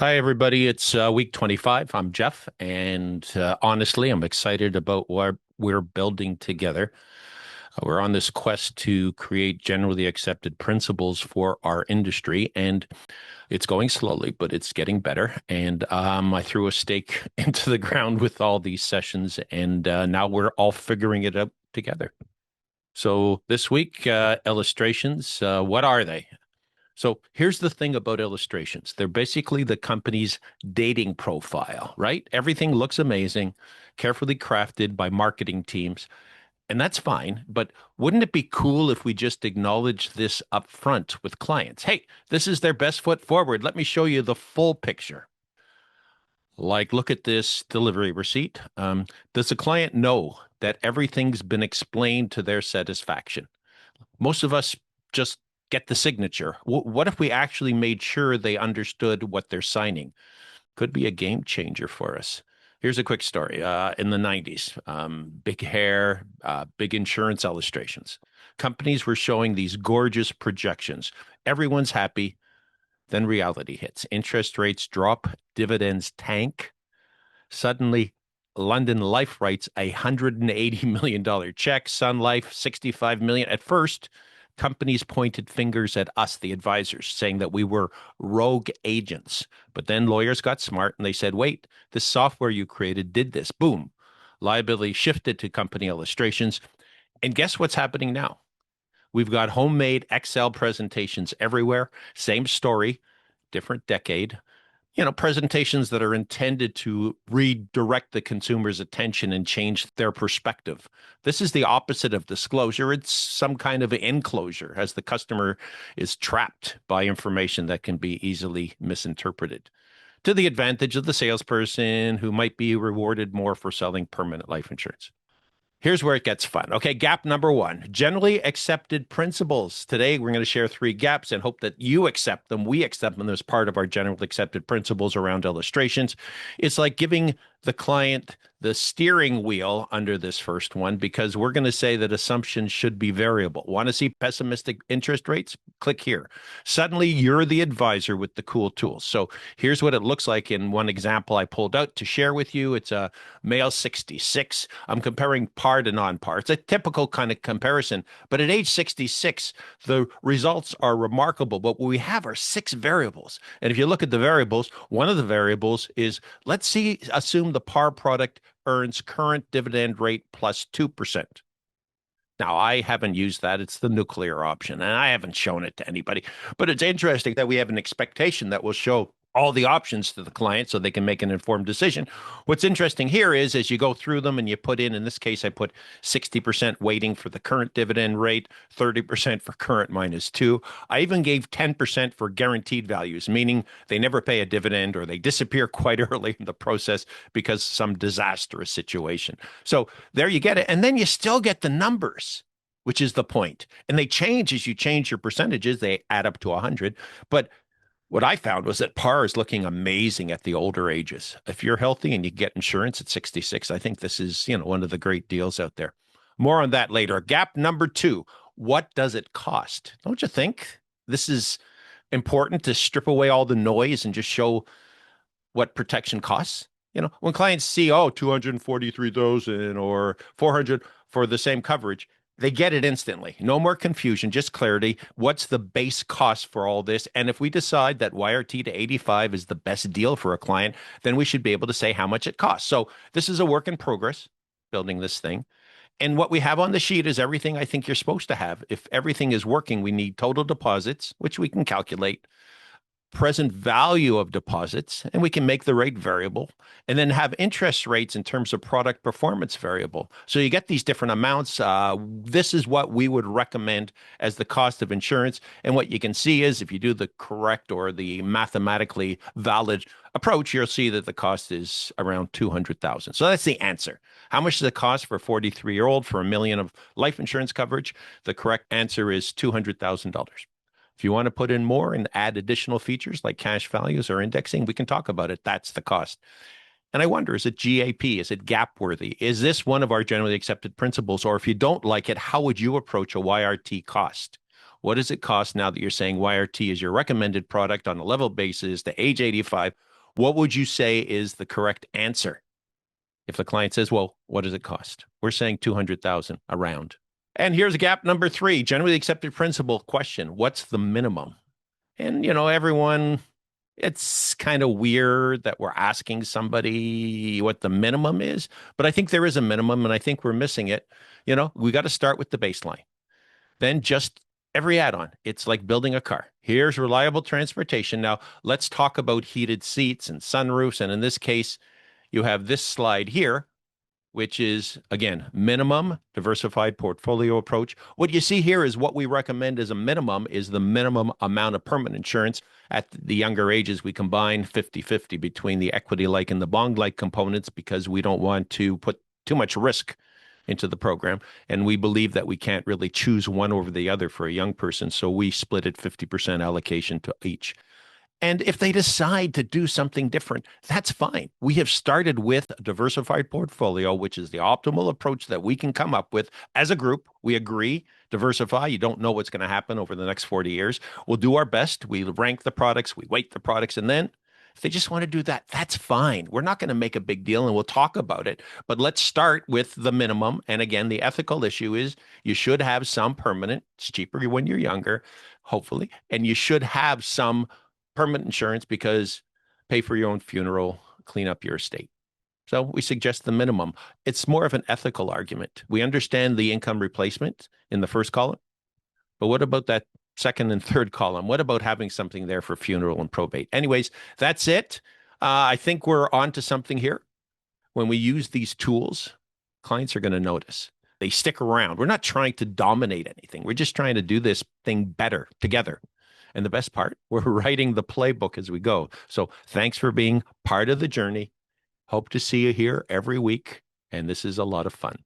Hi, everybody. It's week 25. I'm Jeff, and honestly, I'm excited about what we're building together. We're on this quest to create generally accepted principles for our industry, and it's going slowly, but it's getting better. And I threw a stake into the ground with all these sessions, and now we're all figuring it out together. So this week, illustrations, what are they? So here's the thing about illustrations. They're basically the company's dating profile, right? Everything looks amazing, carefully crafted by marketing teams, and that's fine. But wouldn't it be cool if we just acknowledged this up front with clients? Hey, this is their best foot forward. Let me show you the full picture. Like, look at this delivery receipt. Does the client know that everything's been explained to their satisfaction? Most of us just get the signature. What if we actually made sure they understood what they're signing? Could be a game changer for us. Here's a quick story. In the 90s, big hair, big insurance illustrations. Companies were showing these gorgeous projections. Everyone's happy. Then reality hits. Interest rates drop, dividends tank. Suddenly, London Life writes $180 million check, Sun Life $65 million. At first, companies pointed fingers at us, the advisors, saying that we were rogue agents. But then lawyers got smart and they said, wait, this software you created did this. Boom. Liability shifted to company illustrations. And guess what's happening now? We've got homemade Excel presentations everywhere. Same story, different decade. Presentations that are intended to redirect the consumer's attention and change their perspective. This is the opposite of disclosure. It's some kind of enclosure as the customer is trapped by information that can be easily misinterpreted to the advantage of the salesperson who might be rewarded more for selling permanent life insurance. Here's where it gets fun. Okay, gap number one, generally accepted principles. Today, we're going to share three gaps and hope that you accept them. We accept them as part of our generally accepted principles around illustrations. It's like giving the client the steering wheel under this first one because we're going to say that assumptions should be variable. Want to see pessimistic interest rates? Click here. Suddenly, you're the advisor with the cool tools. So here's what it looks like in one example I pulled out to share with you. It's a male 66. I'm comparing par to non-par. It's a typical kind of comparison, but at age 66, the results are remarkable. But what we have are six variables. And if you look at the variables, one of the variables is, assume the par product earns current dividend rate plus 2%. Now, I haven't used that. It's the nuclear option, and I haven't shown it to anybody. But it's interesting that we have an expectation that will show all the options to the client so they can make an informed decision. What's interesting here is as you go through them and you put in this case, I put 60% weighting for the current dividend rate, 30% for current minus two. I even gave 10% for guaranteed values, meaning they never pay a dividend or they disappear quite early in the process because some disastrous situation. So there you get it. And then you still get the numbers, which is the point. And they change as you change your percentages. They add up to 100. But what I found was that par is looking amazing at the older ages. If you're healthy and you get insurance at 66, I think this is, one of the great deals out there. More on that later. Gap number two, what does it cost? Don't you think this is important to strip away all the noise and just show what protection costs? When clients see, 243,000 or 400 for the same coverage, they get it instantly. No more confusion, just clarity. What's the base cost for all this? And if we decide that YRT to 85 is the best deal for a client, then we should be able to say how much it costs. So this is a work in progress, building this thing. And what we have on the sheet is everything I think you're supposed to have. If everything is working, we need total deposits, which we can calculate, present value of deposits, and we can make the rate variable, and then have interest rates in terms of product performance variable. So you get these different amounts. This is what we would recommend as the cost of insurance. And what you can see is if you do the correct or the mathematically valid approach, you'll see that the cost is around 200,000. So that's the answer. How much does it cost for a 43-year-old for $1 million of life insurance coverage? The correct answer is $200,000. If you want to put in more and add additional features like cash values or indexing, we can talk about it. That's the cost. And I wonder, is it GAP? Is it gap worthy? Is this one of our generally accepted principles? Or if you don't like it, how would you approach a YRT cost? What does it cost now that you're saying YRT is your recommended product on a level basis to age 85? What would you say is the correct answer? If the client says, well, what does it cost? We're saying 200,000 around. And here's gap number 3, generally accepted principle question. What's the minimum? And, everyone, it's kind of weird that we're asking somebody what the minimum is, but I think there is a minimum and I think we're missing it. We got to start with the baseline. Then just every add-on. It's like building a car. Here's reliable transportation. Now, let's talk about heated seats and sunroofs. And in this case, you have this slide here, which is, again, minimum diversified portfolio approach. What you see here is what we recommend as a minimum is the minimum amount of permanent insurance. At the younger ages, we combine 50-50 between the equity-like and the bond-like components because we don't want to put too much risk into the program. And we believe that we can't really choose one over the other for a young person. So we split it 50% allocation to each. And if they decide to do something different, that's fine. We have started with a diversified portfolio, which is the optimal approach that we can come up with as a group. We agree, diversify. You don't know what's going to happen over the next 40 years. We'll do our best. We rank the products, we weight the products, and then if they just want to do that, that's fine. We're not going to make a big deal and we'll talk about it. But let's start with the minimum. And again, the ethical issue is you should have some permanent. It's cheaper when you're younger, hopefully. And you should have some permanent insurance because pay for your own funeral, clean up your estate. So we suggest the minimum. It's more of an ethical argument. We understand the income replacement in the first column, but what about that second and third column? What about having something there for funeral and probate? Anyways, that's it. I think we're on to something here. When we use these tools, clients are going to notice. They stick around. We're not trying to dominate anything. We're just trying to do this thing better together. And the best part, we're writing the playbook as we go. So thanks for being part of the journey. Hope to see you here every week. And this is a lot of fun.